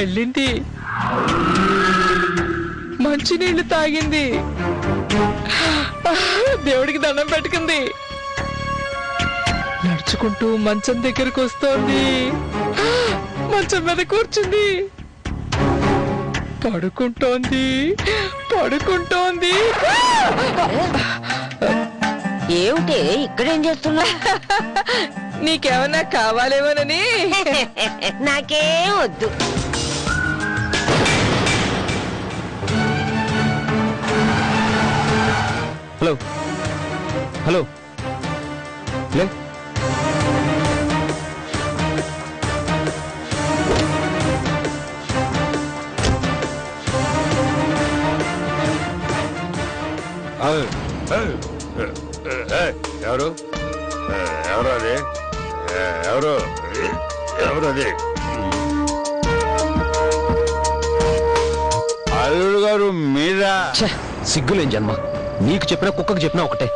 వెళ్ళింది, మంచినీళ్లు తాగింది, దేవుడికి దండం పెట్టుకుంది, నడుచుకుంటూ మంచం దగ్గరకు వస్తోంది, మంచం మీద కూర్చుంది, పడుకుంటోంది పడుకుంటోంది. ఏమిటి ఇక్కడేం చేస్తున్నా? నీకేమన్నా కావాలేమోనని. నాకేం వద్దు. హలో హలో లే ఎవరు ఎవరు అది ఎవరు ఎవరు అది? అల్లుడు గారు మీరా? సిగ్గులేం జన్మ. నీకు చెప్పినా కుక్కకు చెప్పినా ఒకటే.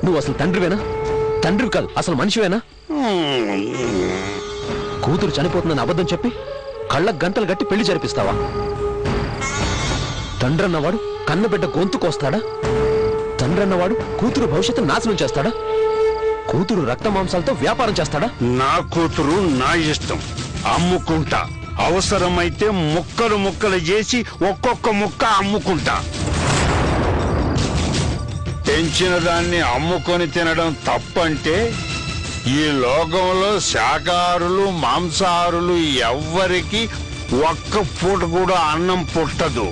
నువ్వు అసలు తండ్రివేనా? తండ్రివి కాదు, అసలు మనిషివేనా? కూతురు చనిపోతుందని అబద్ధం చెప్పి కళ్ళకు గంటలు గట్టి పెళ్లి జరిపిస్తావా? తండ్రి అన్నవాడు కన్నబిడ్డ గొంతు కోస్తాడా? తండ్రి అన్నవాడు కూతురు భవిష్యత్తు నాశనం చేస్తాడా? కూతురు రక్త మాంసాలతో వ్యాపారం చేస్తాడా? నా కూతురు నా ఇష్టం, అమ్ముకుంటా. అవసరమైతే ముక్కలు ముక్కలు చేసి ఒక్కొక్క ముక్క అమ్ముకుంటా. పెంచిన దాన్ని అమ్ముకొని తినడం తప్పంటే ఈ లోకంలో శాకాహారులు మాంసాహారులు ఎవ్వరికి ఒక్క పూట కూడా అన్నం పుట్టదు.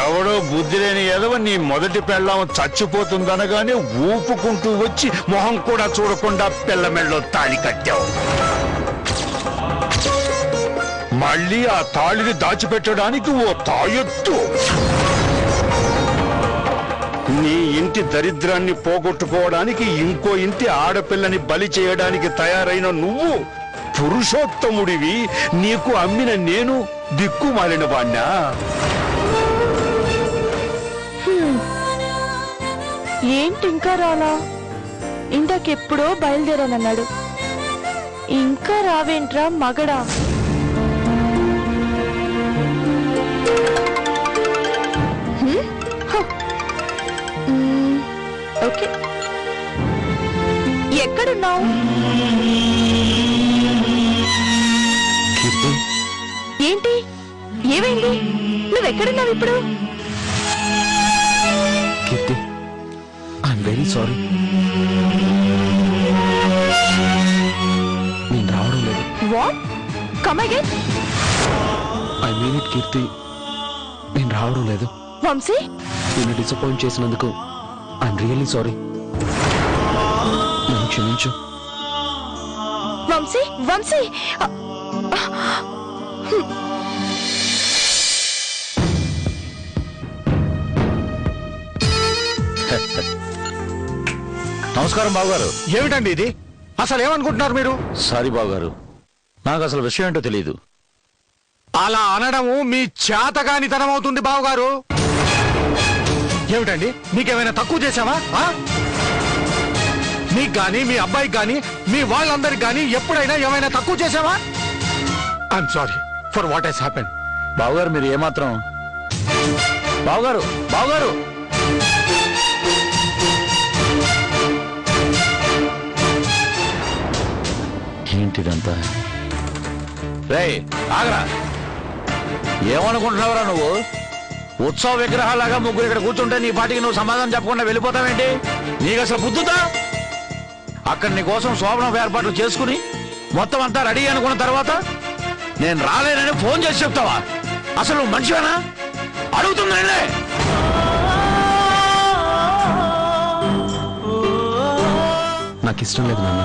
ఎవడో బుద్ధి లేని ఎదవ నీ మొదటి పెళ్ళాం చచ్చిపోతుందనగానే ఊపుకుంటూ వచ్చి మొహం కూడా చూడకుండా పిల్ల మెళ్ళో తాళి కట్టావు. మళ్ళీ ఆ తాళిని దాచిపెట్టడానికి ఓ తాయొత్తు. నీ ఇంటి దరిద్రాన్ని పోగొట్టుకోవడానికి ఇంకో ఇంటి ఆడపిల్లని బలి చేయడానికి తయారైన నువ్వు పురుషోత్తముడివి. నీకు అమ్మిన నేను దిక్కుమాలిన వాణ్ణా? ఏంటి ఇంకా రాలా? ఇందాకెప్పుడో బయలుదేరానన్నాడు, ఇంకా రావేంట్రా మగడా? ఓకే, ఎక్కడున్నావు? ఏంటి ఏమైంది? నువ్వెక్కడున్నావు ఇప్పుడు? Keerthi, I'm very sorry. నేను రావడం లేదు. What? Come again. I mean it Keerthi, నేను రావడం లేదు. వంశీ, నిన్ను డిసప్పాయింట్ చేసినందుకు ఐఎమ్ రియల్లీ సారీ. నన్ను క్షమించు. వంశీ, వంశీ. నమస్కారం బావగారు. ఏమిటండి ఇది? అసలు ఏమనుకుంటున్నారు మీరు? సారీ బావగారు, నాకు అసలు విషయం ఏంటో తెలియదు. అలా అనడము మీ చేతగానితనం అవుతుంది బావగారు. ఏమిటండి, మీకేమైనా తక్కువ చేశావా? మీకు గాని మీ అబ్బాయికి గాని మీ వాళ్ళందరికి గాని ఎప్పుడైనా ఏమైనా తక్కువ చేశావా? I'm sorry for what he's happen. బావగారు మీరు ఏమాత్రం బావగారు బావగారు ఏంటిదంతా? రేయ్ ఆగరా, ఏమనుకుంటున్నావురా నువ్వు? ఉత్సవ విగ్రహాలాగా ముగ్గురు ఇక్కడ కూర్చుంటే నీ పాటికి నువ్వు సమాధానం చెప్పకుండా వెళ్ళిపోతావేంటి? నీకు అసలు బుద్ధుతా? అక్కడ నీ కోసం శోభనం ఏర్పాట్లు చేసుకుని మొత్తం అంతా రెడీ అనుకున్న తర్వాత నేను రాలేనని ఫోన్ చేసి చెప్తావా? అసలు నువ్వు మనిషివేనా? అడుగుతున్నానే. నాకు ఇష్టం లేదు నాన్న.